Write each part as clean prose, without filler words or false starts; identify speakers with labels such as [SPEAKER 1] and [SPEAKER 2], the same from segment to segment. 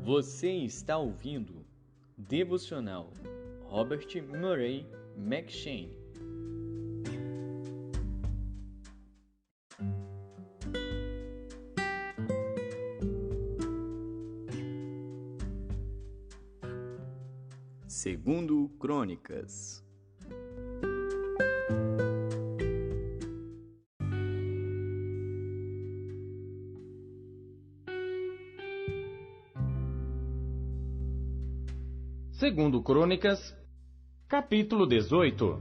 [SPEAKER 1] Você está ouvindo Devocional Robert Murray McCheyne. Segundo Crônicas.
[SPEAKER 2] Segundo Crônicas, capítulo 18.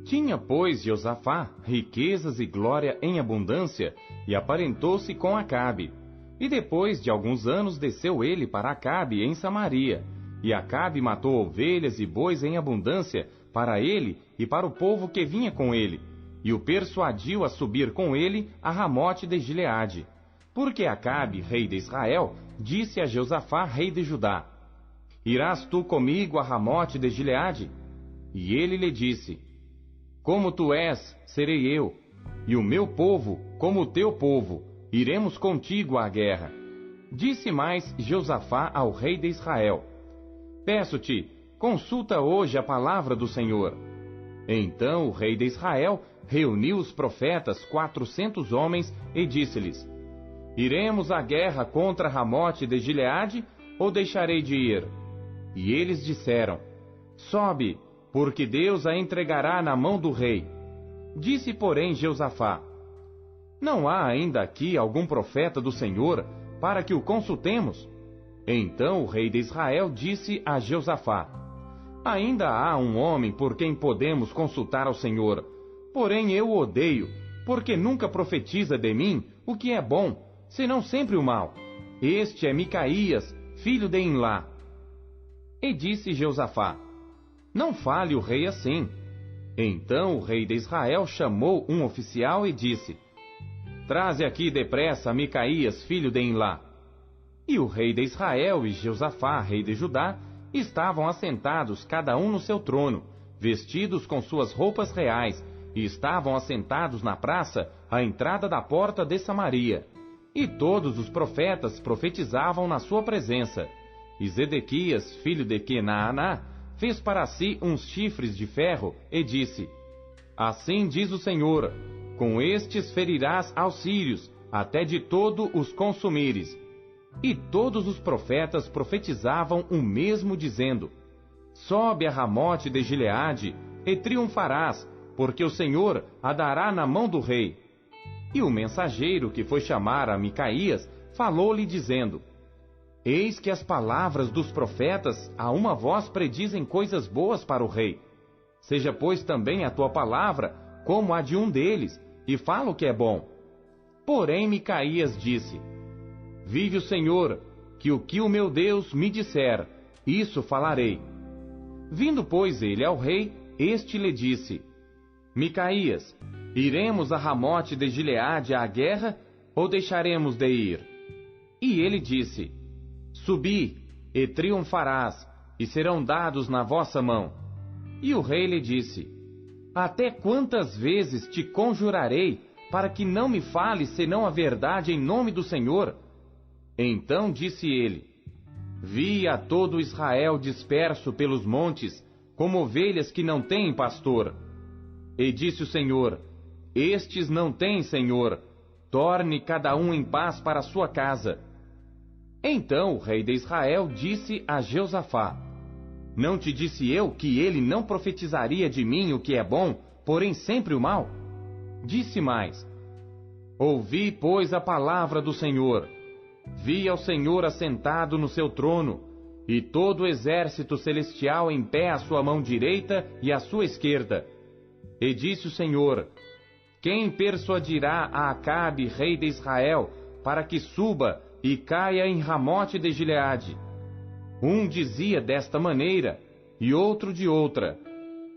[SPEAKER 2] Tinha, pois, Josafá riquezas e glória em abundância, e aparentou-se com Acabe. E depois de alguns anos desceu ele para Acabe em Samaria, e Acabe matou ovelhas e bois em abundância para ele e para o povo que vinha com ele, e o persuadiu a subir com ele a Ramote de Gileade. Porque Acabe, rei de Israel, disse a Josafá, rei de Judá: Irás tu comigo a Ramote de Gileade? E ele lhe disse: Como tu és, serei eu, e o meu povo, como o teu povo, iremos contigo à guerra. Disse mais Josafá ao rei de Israel: Peço-te, consulta hoje a palavra do Senhor. Então o rei de Israel reuniu os profetas 400 homens e disse-lhes: Iremos à guerra contra Ramote de Gileade, ou deixarei de ir? E eles disseram: Sobe, porque Deus a entregará na mão do rei. Disse, porém, Josafá: Não há ainda aqui algum profeta do Senhor para que o consultemos? Então o rei de Israel disse a Josafá: Ainda há um homem por quem podemos consultar ao Senhor, porém eu o odeio, porque nunca profetiza de mim o que é bom, senão sempre o mal. Este é Micaías, filho de Imlá. E disse Josafá: Não fale o rei assim. Então o rei de Israel chamou um oficial e disse: Traze aqui depressa Micaías, filho de Imlá. E o rei de Israel e Josafá, rei de Judá, estavam assentados cada um no seu trono, vestidos com suas roupas reais, e estavam assentados na praça, à entrada da porta de Samaria. E todos os profetas profetizavam na sua presença. E Zedequias, filho de Kenaaná, fez para si uns chifres de ferro e disse: Assim diz o Senhor: Com estes ferirás aos sírios, até de todo os consumires. E todos os profetas profetizavam o mesmo, dizendo: Sobe a Ramote de Gileade e triunfarás, porque o Senhor a dará na mão do rei. E o mensageiro que foi chamar a Micaías falou-lhe dizendo: Eis que as palavras dos profetas a uma voz predizem coisas boas para o rei. Seja, pois, também a tua palavra como a de um deles, e fala o que é bom. Porém Micaías disse: Vive o Senhor, que o meu Deus me disser, isso falarei. Vindo, pois, ele ao rei, este lhe disse: Micaías, iremos a Ramote de Gileade à guerra, ou deixaremos de ir? E ele disse: Subi, e triunfarás, e serão dados na vossa mão. E o rei lhe disse: Até quantas vezes te conjurarei, para que não me fales senão a verdade em nome do Senhor? Então disse ele: Vi a todo Israel disperso pelos montes, como ovelhas que não têm pastor. E disse o Senhor: Estes não têm senhor, torne cada um em paz para a sua casa. Então o rei de Israel disse a Josafá: Não te disse eu que ele não profetizaria de mim o que é bom, porém sempre o mal? Disse mais: Ouvi, pois, a palavra do Senhor. Vi ao Senhor assentado no seu trono, e todo o exército celestial em pé à sua mão direita e à sua esquerda. E disse o Senhor: Quem persuadirá a Acabe, rei de Israel, para que suba e caia em Ramote de Gileade? Um dizia desta maneira, e outro de outra.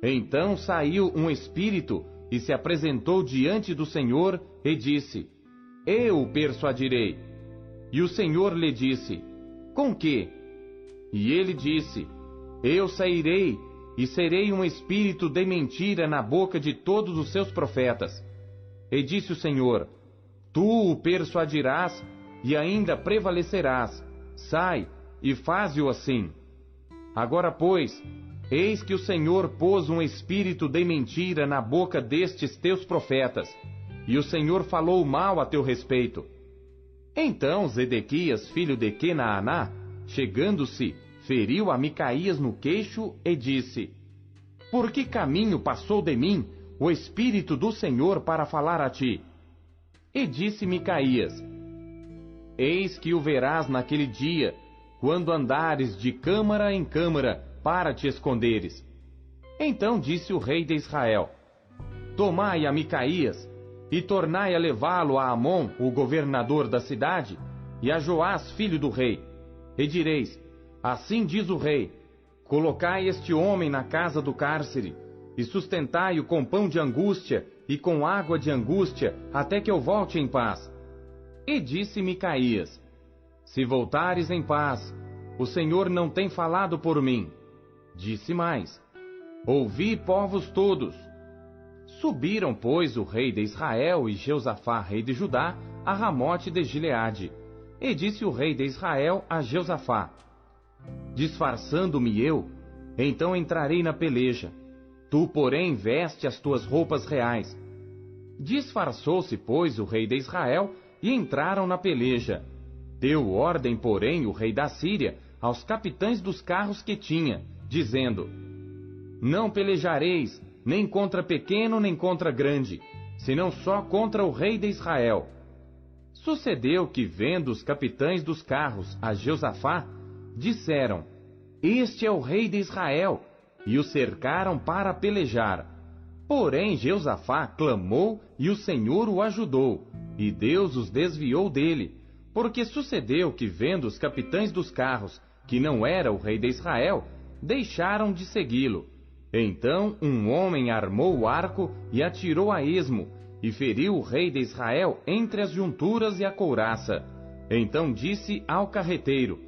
[SPEAKER 2] Então saiu um espírito e se apresentou diante do Senhor e disse: Eu o persuadirei. E o Senhor lhe disse: Com que? E ele disse: Eu sairei e serei um espírito de mentira na boca de todos os seus profetas. E disse o Senhor: Tu o persuadirás e ainda prevalecerás. Sai, e faze-o assim. Agora, pois, eis que o Senhor pôs um espírito de mentira na boca destes teus profetas, e o Senhor falou mal a teu respeito. Então Zedequias, filho de Quenaaná, chegando-se, feriu a Micaías no queixo e disse: Por que caminho passou de mim o Espírito do Senhor para falar a ti? E disse Micaías: Eis que o verás naquele dia, quando andares de câmara em câmara, para te esconderes. Então disse o rei de Israel: Tomai a Micaías, e tornai a levá-lo a Amon, o governador da cidade, e a Joás, filho do rei. E direis: Assim diz o rei: Colocai este homem na casa do cárcere, e sustentai-o com pão de angústia e com água de angústia, até que eu volte em paz. E disse Micaías: Se voltares em paz, o Senhor não tem falado por mim. Disse mais: Ouvi, povos todos. Subiram, pois, o rei de Israel e Jeosafá, rei de Judá, a Ramote de Gileade. E disse o rei de Israel a Jeosafá: Disfarçando-me eu, então entrarei na peleja. Tu, porém, veste as tuas roupas reais. Disfarçou-se, pois, o rei de Israel, e entraram na peleja. Deu ordem, porém, o rei da Síria aos capitães dos carros que tinha, dizendo: Não pelejareis, nem contra pequeno, nem contra grande, senão só contra o rei de Israel. Sucedeu que, vendo os capitães dos carros a Jeosafá, disseram: Este é o rei de Israel, e o cercaram para pelejar. Porém Jeosafá clamou, e o Senhor o ajudou, e Deus os desviou dele, porque sucedeu que, vendo os capitães dos carros, que não era o rei de Israel, deixaram de segui-lo. Então um homem armou o arco e atirou a esmo, e feriu o rei de Israel entre as junturas e a couraça. Então disse ao carreteiro: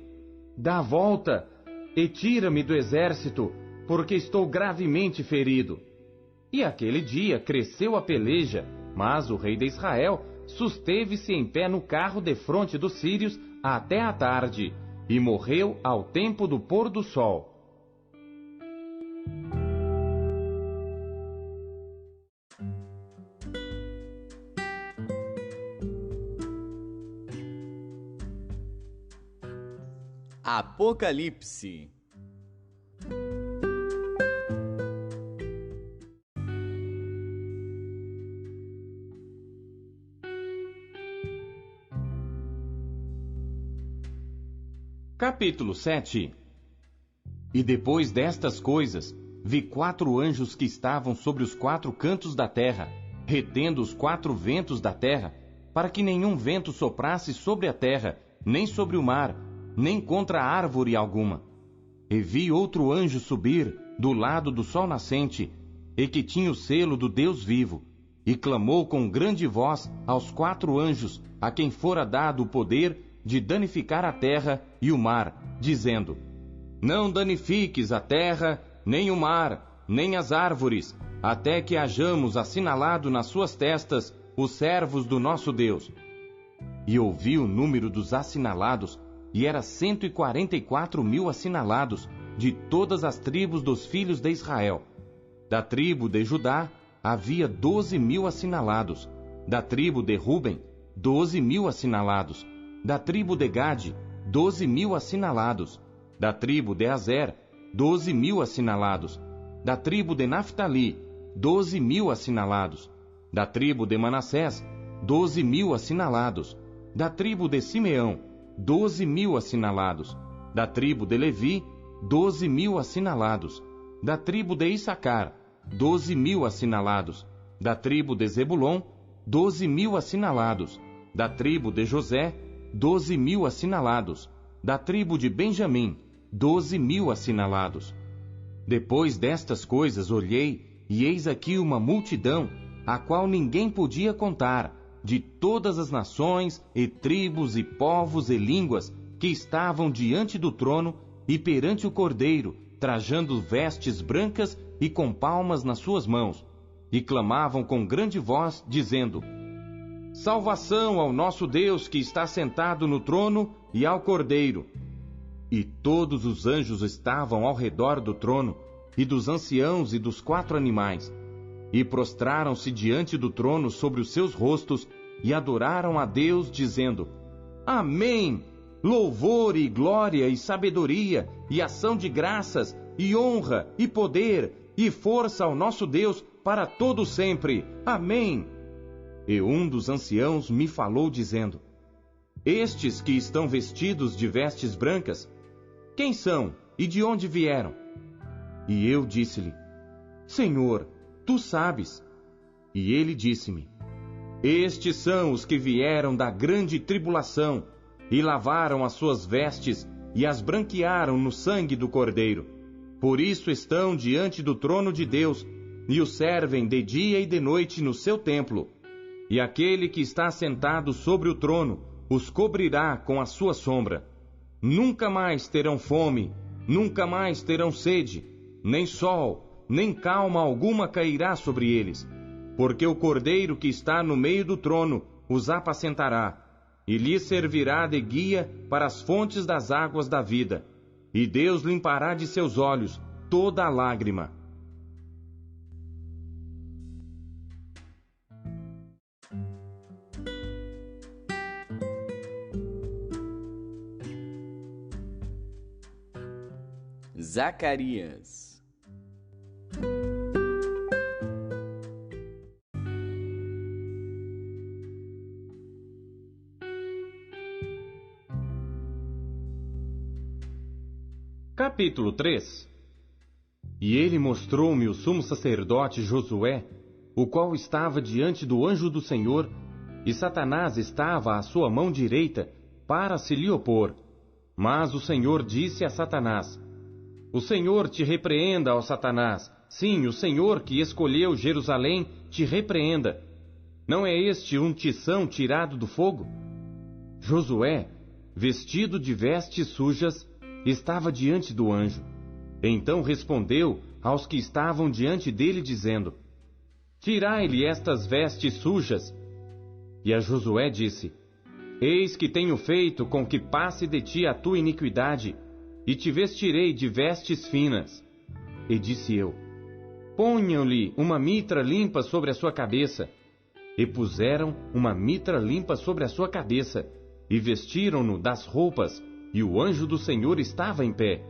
[SPEAKER 2] Dá a volta, e tira-me do exército, porque estou gravemente ferido. E aquele dia cresceu a peleja, mas o rei de Israel susteve-se em pé no carro defronte dos sírios até a tarde, e morreu ao tempo do pôr do sol.
[SPEAKER 1] Apocalipse.
[SPEAKER 2] Capítulo 7. E depois destas coisas, vi 4 anjos que estavam sobre os 4 cantos da terra, retendo os 4 ventos da terra, para que nenhum vento soprasse sobre a terra, nem sobre o mar, nem contra árvore alguma. E vi outro anjo subir do lado do sol nascente, e que tinha o selo do Deus vivo, e clamou com grande voz aos 4 anjos, a quem fora dado o poder de danificar a terra e o mar, dizendo: Não danifiques a terra, nem o mar, nem as árvores, até que hajamos assinalado nas suas testas os servos do nosso Deus. E ouvi o número dos assinalados, e era 144.000 assinalados, de todas as tribos dos filhos de Israel. Da tribo de Judá havia 12.000 assinalados, da tribo de Ruben 12.000 assinalados, da tribo de Gade 12.000 assinalados, da tribo de Azer 12.000 assinalados, da tribo de Naftali 12.000 assinalados, da tribo de Manassés 12.000 assinalados, da tribo de Simeão 12.000 assinalados, da tribo de Levi 12.000 assinalados, da tribo de Issacar 12.000 assinalados, da tribo de Zebulon 12.000 assinalados, da tribo de José 12.000 assinalados, da tribo de Benjamim 12.000 assinalados. Depois destas coisas olhei, e eis aqui uma multidão, a qual ninguém podia contar, de todas as nações, e tribos, e povos, e línguas, que estavam diante do trono e perante o Cordeiro, trajando vestes brancas e com palmas nas suas mãos, e clamavam com grande voz, dizendo: Salvação ao nosso Deus que está sentado no trono e ao Cordeiro. E todos os anjos estavam ao redor do trono, e dos anciãos e dos 4 animais, e prostraram-se diante do trono sobre os seus rostos, e adoraram a Deus, dizendo: Amém! Louvor e glória e sabedoria, e ação de graças, e honra, e poder, e força ao nosso Deus para todo sempre. Amém! E um dos anciãos me falou, dizendo: Estes que estão vestidos de vestes brancas, quem são e de onde vieram? E eu disse-lhe: Senhor, tu sabes. E ele disse-me: Estes são os que vieram da grande tribulação, e lavaram as suas vestes, e as branquearam no sangue do Cordeiro. Por isso estão diante do trono de Deus, e o servem de dia e de noite no seu templo. E aquele que está sentado sobre o trono os cobrirá com a sua sombra. Nunca mais terão fome, nunca mais terão sede, nem sol, nem calma alguma cairá sobre eles, porque o Cordeiro que está no meio do trono os apacentará, e lhes servirá de guia para as fontes das águas da vida, e Deus limpará de seus olhos toda a lágrima.
[SPEAKER 1] Zacarias.
[SPEAKER 2] Capítulo 3. E ele mostrou-me o sumo sacerdote Josué, o qual estava diante do anjo do Senhor, e Satanás estava à sua mão direita, para se lhe opor. Mas o Senhor disse a Satanás: O Senhor te repreenda, ó Satanás. Sim, o Senhor que escolheu Jerusalém te repreenda. Não é este um tição tirado do fogo? Josué, vestido de vestes sujas, estava diante do anjo. Então respondeu aos que estavam diante dele, dizendo: Tirai-lhe estas vestes sujas. E a Josué disse: Eis que tenho feito com que passe de ti a tua iniquidade, e te vestirei de vestes finas. E disse eu: Ponham-lhe uma mitra limpa sobre a sua cabeça. E puseram uma mitra limpa sobre a sua cabeça, e vestiram-no das roupas, e o anjo do Senhor estava em pé.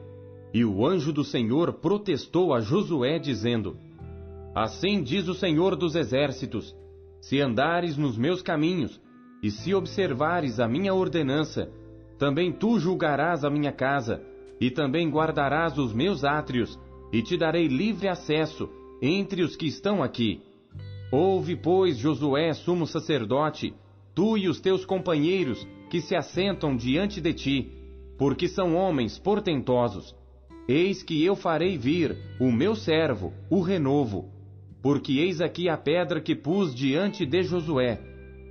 [SPEAKER 2] E o anjo do Senhor protestou a Josué, dizendo: Assim diz o Senhor dos Exércitos: Se andares nos meus caminhos, e se observares a minha ordenança, também tu julgarás a minha casa, e também guardarás os meus átrios, e te darei livre acesso entre os que estão aqui. Ouve, pois, Josué, sumo sacerdote, tu e os teus companheiros que se assentam diante de ti, porque são homens portentosos. Eis que eu farei vir o meu servo, o renovo, porque eis aqui a pedra que pus diante de Josué.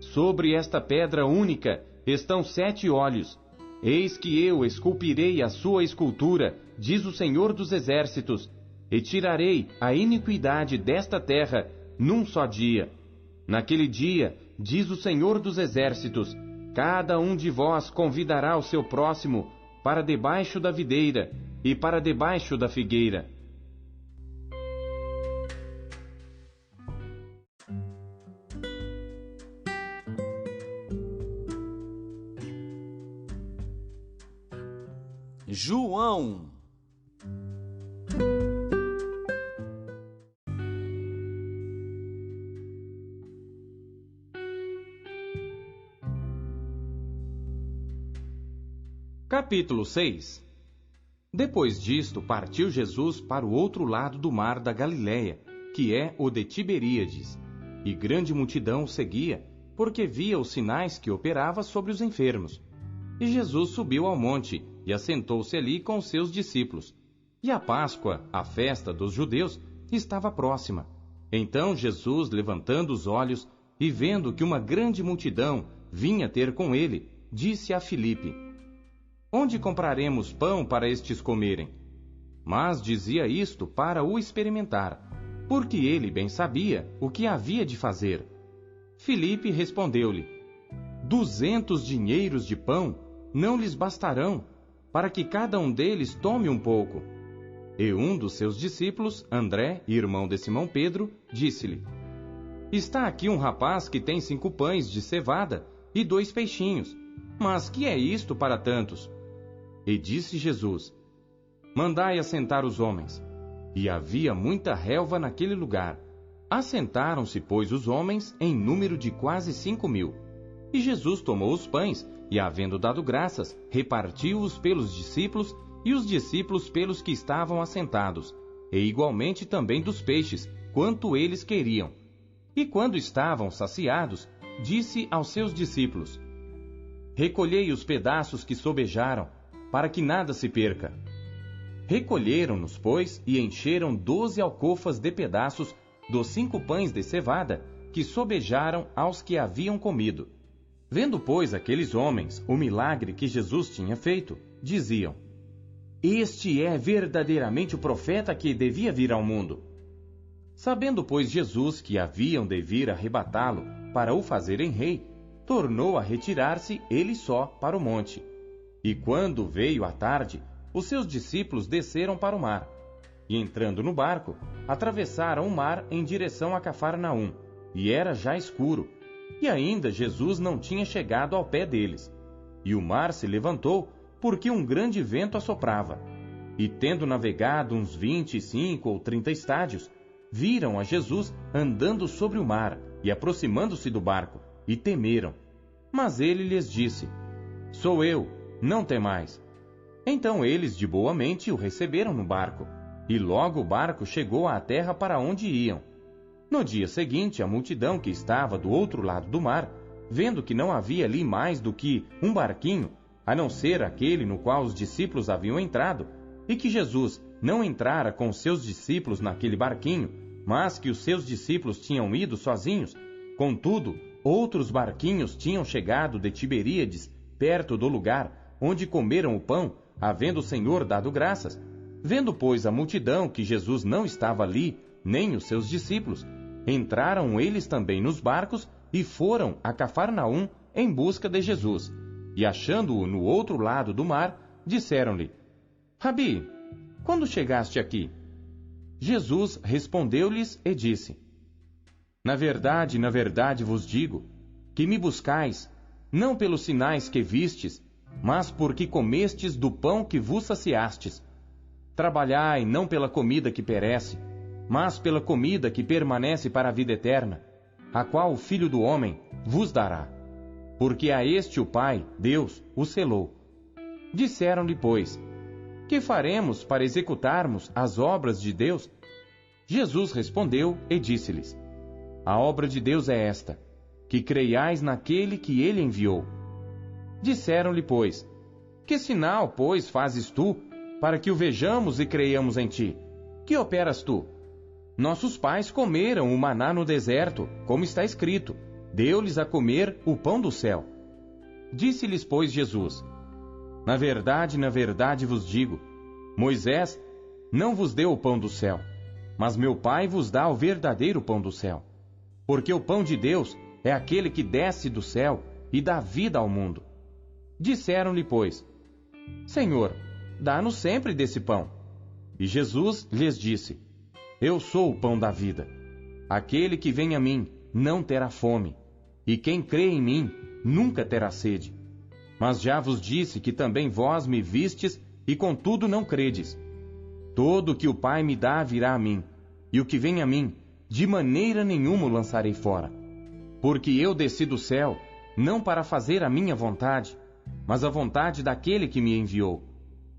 [SPEAKER 2] Sobre esta pedra única estão 7 olhos. Eis que eu esculpirei a sua escultura, diz o Senhor dos Exércitos, e tirarei a iniquidade desta terra num só dia. Naquele dia, diz o Senhor dos Exércitos, cada um de vós convidará o seu próximo para debaixo da videira e para debaixo da figueira.
[SPEAKER 1] João.
[SPEAKER 2] Capítulo 6. Depois disto, partiu Jesus para o outro lado do mar da Galiléia, que é o de Tiberíades, e grande multidão o seguia, porque via os sinais que operava sobre os enfermos. E Jesus subiu ao monte, e assentou-se ali com os seus discípulos. E a Páscoa, a festa dos judeus, estava próxima. Então Jesus, levantando os olhos, e vendo que uma grande multidão vinha ter com ele, disse a Filipe: Onde compraremos pão para estes comerem? Mas dizia isto para o experimentar, porque ele bem sabia o que havia de fazer. Filipe respondeu-lhe: 200 dinheiros de pão não lhes bastarão, para que cada um deles tome um pouco. E um dos seus discípulos, André, irmão de Simão Pedro, disse-lhe: Está aqui um rapaz que tem 5 pães de cevada e 2 peixinhos. Mas que é isto para tantos? E disse Jesus: Mandai assentar os homens. E havia muita relva naquele lugar. Assentaram-se, pois, os homens em número de quase 5.000. E Jesus tomou os pães, e havendo dado graças, repartiu-os pelos discípulos, e os discípulos pelos que estavam assentados, e igualmente também dos peixes, quanto eles queriam. E quando estavam saciados, disse aos seus discípulos: Recolhei os pedaços que sobejaram, para que nada se perca. Recolheram-nos, pois, e encheram 12 alcofas de pedaços dos 5 pães de cevada, que sobejaram aos que haviam comido. Vendo, pois, aqueles homens o milagre que Jesus tinha feito, diziam: Este é verdadeiramente o profeta que devia vir ao mundo. Sabendo, pois, Jesus que haviam de vir arrebatá-lo para o fazerem rei, tornou a retirar-se ele só para o monte. E quando veio a tarde, os seus discípulos desceram para o mar, e entrando no barco, atravessaram o mar em direção a Cafarnaum, e era já escuro, e ainda Jesus não tinha chegado ao pé deles. E o mar se levantou, porque um grande vento assoprava. E tendo navegado uns 25 ou 30 estádios, viram a Jesus andando sobre o mar, e aproximando-se do barco, e temeram. Mas ele lhes disse: Sou eu, não temais. Então eles de boa mente o receberam no barco, e logo o barco chegou à terra para onde iam. No dia seguinte, a multidão que estava do outro lado do mar, vendo que não havia ali mais do que um barquinho, a não ser aquele no qual os discípulos haviam entrado, e que Jesus não entrara com seus discípulos naquele barquinho, mas que os seus discípulos tinham ido sozinhos, contudo, outros barquinhos tinham chegado de Tiberíades, perto do lugar onde comeram o pão, havendo o Senhor dado graças. Vendo, pois, a multidão que Jesus não estava ali, nem os seus discípulos, entraram eles também nos barcos e foram a Cafarnaum em busca de Jesus. E achando-o no outro lado do mar, disseram-lhe: Rabi, quando chegaste aqui? Jesus respondeu-lhes e disse: na verdade vos digo, que me buscais, não pelos sinais que vistes, mas porque comestes do pão que vos saciastes. Trabalhai não pela comida que perece, mas pela comida que permanece para a vida eterna, a qual o Filho do Homem vos dará. Porque a este o Pai, Deus, o selou. Disseram-lhe, pois: que faremos para executarmos as obras de Deus? Jesus respondeu e disse-lhes: a obra de Deus é esta, que creiais naquele que ele enviou. Disseram-lhe, pois: que sinal, pois, fazes tu, para que o vejamos e creiamos em ti? Que operas tu? Nossos pais comeram o maná no deserto, como está escrito: deu-lhes a comer o pão do céu. Disse-lhes, pois, Jesus: na verdade vos digo, Moisés não vos deu o pão do céu, mas meu Pai vos dá o verdadeiro pão do céu. Porque o pão de Deus é aquele que desce do céu e dá vida ao mundo. Disseram-lhe, pois: Senhor, dá-nos sempre desse pão. E Jesus lhes disse: eu sou o pão da vida. Aquele que vem a mim não terá fome, e quem crê em mim nunca terá sede. Mas já vos disse que também vós me vistes, e contudo não credes. Todo o que o Pai me dá virá a mim, e o que vem a mim, de maneira nenhuma o lançarei fora. Porque eu desci do céu, não para fazer a minha vontade, mas a vontade daquele que me enviou.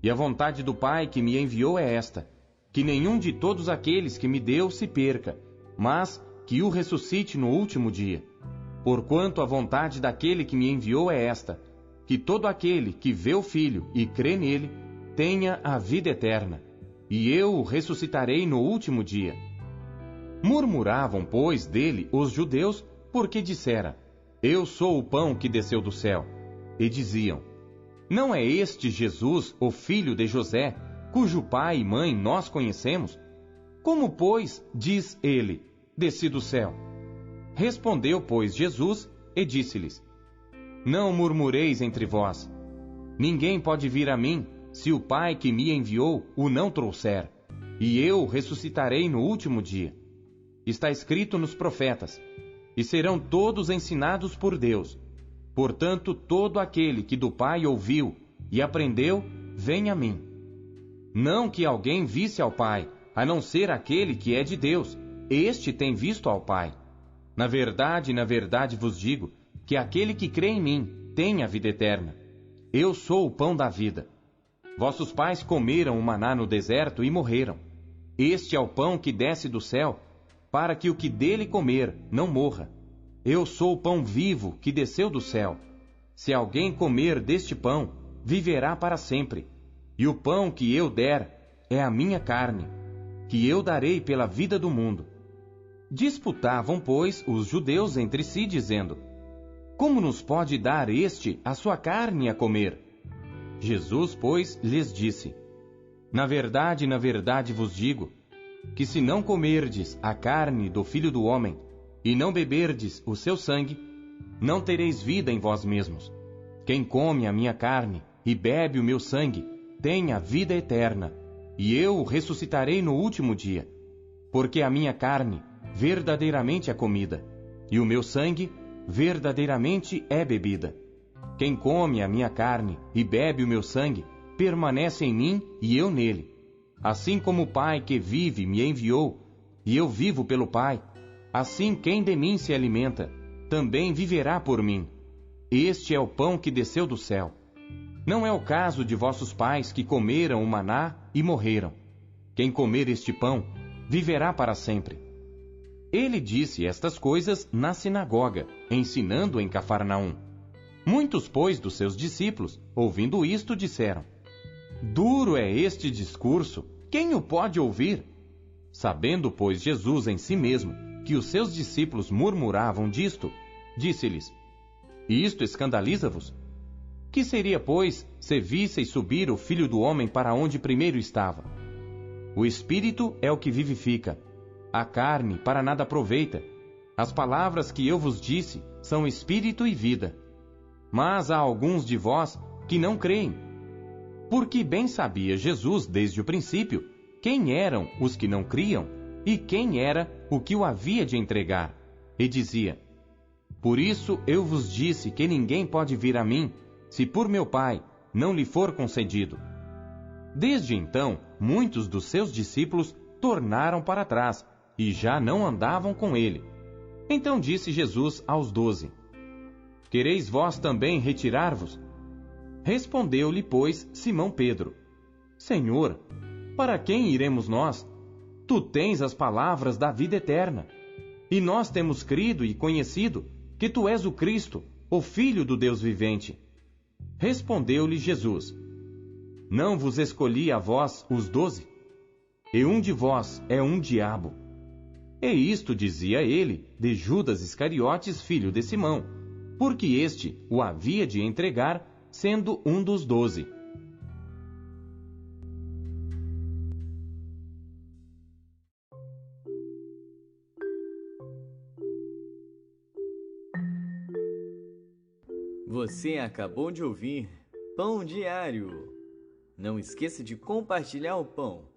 [SPEAKER 2] E a vontade do Pai que me enviou é esta: que nenhum de todos aqueles que me deu se perca, mas que o ressuscite no último dia. Porquanto a vontade daquele que me enviou é esta: que todo aquele que vê o Filho e crê nele, tenha a vida eterna, e eu o ressuscitarei no último dia. Murmuravam, pois, dele os judeus, porque dissera: eu sou o pão que desceu do céu. E diziam: não é este Jesus, o filho de José, cujo pai e mãe nós conhecemos? Como, pois, diz ele: desci do céu? Respondeu, pois, Jesus e disse-lhes: não murmureis entre vós. Ninguém pode vir a mim, se o Pai que me enviou o não trouxer, e eu ressuscitarei no último dia. Está escrito nos profetas, e serão todos ensinados por Deus. Portanto, todo aquele que do Pai ouviu e aprendeu, vem a mim. Não que alguém visse ao Pai, a não ser aquele que é de Deus. Este tem visto ao Pai. Na verdade vos digo, que aquele que crê em mim tem a vida eterna. Eu sou o pão da vida. Vossos pais comeram o maná no deserto e morreram. Este é o pão que desce do céu, para que o que dele comer não morra. Eu sou o pão vivo que desceu do céu. Se alguém comer deste pão, viverá para sempre. E o pão que eu der é a minha carne, que eu darei pela vida do mundo. Disputavam, pois, os judeus entre si, dizendo: Como nos pode dar este a sua carne a comer? Jesus, pois, lhes disse: Na verdade vos digo, que se não comerdes a carne do Filho do Homem, e não beberdes o seu sangue, não tereis vida em vós mesmos. Quem come a minha carne e bebe o meu sangue, tem a vida eterna, e eu o ressuscitarei no último dia. Porque a minha carne verdadeiramente é comida, e o meu sangue verdadeiramente é bebida. Quem come a minha carne e bebe o meu sangue, permanece em mim e eu nele. Assim como o Pai que vive me enviou, e eu vivo pelo Pai, assim quem de mim se alimenta, também viverá por mim. Este é o pão que desceu do céu. Não é o caso de vossos pais que comeram o maná e morreram. Quem comer este pão, viverá para sempre. Ele disse estas coisas na sinagoga, ensinando em Cafarnaum. Muitos, pois, dos seus discípulos, ouvindo isto, disseram: Duro é este discurso, quem o pode ouvir? Sabendo, pois, Jesus em si mesmo que os seus discípulos murmuravam disto, disse-lhes: Isto escandaliza-vos? Que seria, pois, se visseis subir o Filho do Homem para onde primeiro estava? O Espírito é o que vivifica, a carne para nada aproveita. As palavras que eu vos disse são Espírito e vida. Mas há alguns de vós que não creem. Porque bem sabia Jesus desde o princípio quem eram os que não criam e quem era o que o havia de entregar. E dizia: Por isso eu vos disse que ninguém pode vir a mim, se por meu Pai não lhe for concedido. Desde então, muitos dos seus discípulos tornaram para trás e já não andavam com ele. Então disse Jesus aos 12: Quereis vós também retirar-vos? Respondeu-lhe, pois, Simão Pedro: Senhor, para quem iremos nós? Tu tens as palavras da vida eterna. E nós temos crido e conhecido que tu és o Cristo, o Filho do Deus vivente. Respondeu-lhe Jesus: Não vos escolhi a vós os 12? E um de vós é um diabo. E isto dizia ele de Judas Iscariotes, filho de Simão, porque este o havia de entregar, sendo um dos 12.
[SPEAKER 1] Você acabou de ouvir Pão Diário. Não esqueça de compartilhar o pão.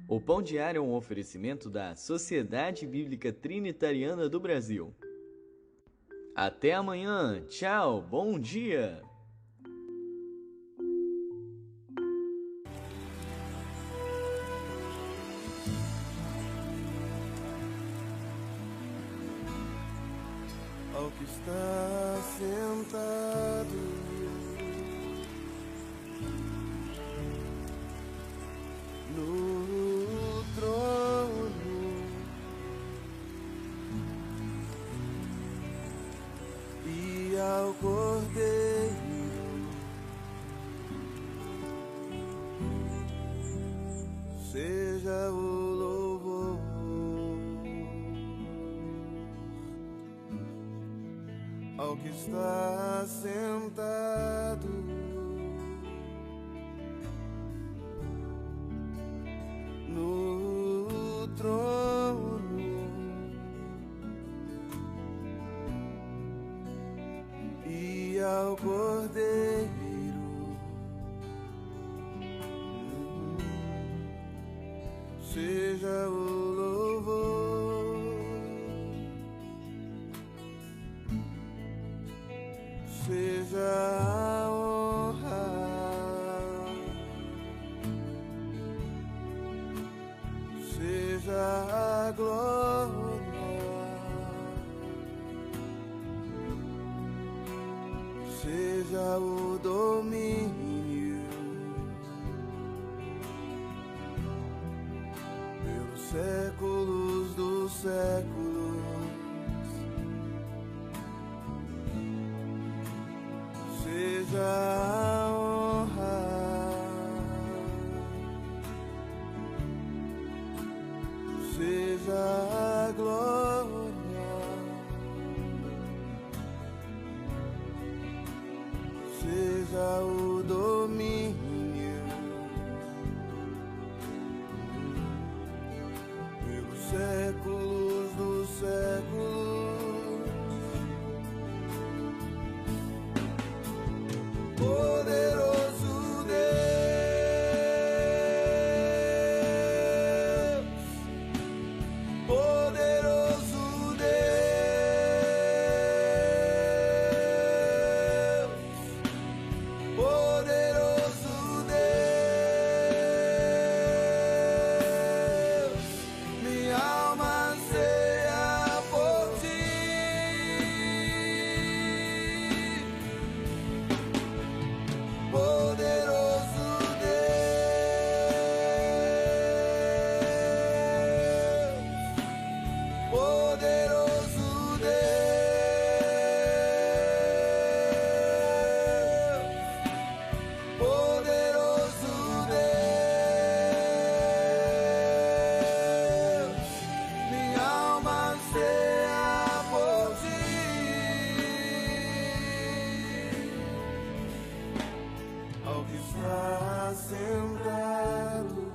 [SPEAKER 1] O Pão Diário é um oferecimento da Sociedade Bíblica Trinitariana do Brasil. Até amanhã. Tchau. Bom dia.
[SPEAKER 3] Ao que está sentado no trono, e ao Cordeiro seja o louvor. Ao que está sentado no trono, e ao Cordeiro seja o louvor, seja a honra, seja a glória, seja o domínio pelos séculos dos séculos. Seja a honra, seja a glória, seja o domínio pelos séculos dos séculos. Poderoso Deus, poderoso Deus, poderoso Deus, minha alma anseia por ti. Poderoso Deus, poderoso Deus, poderoso Deus, minha alma anseia por ti. Ao que está sentado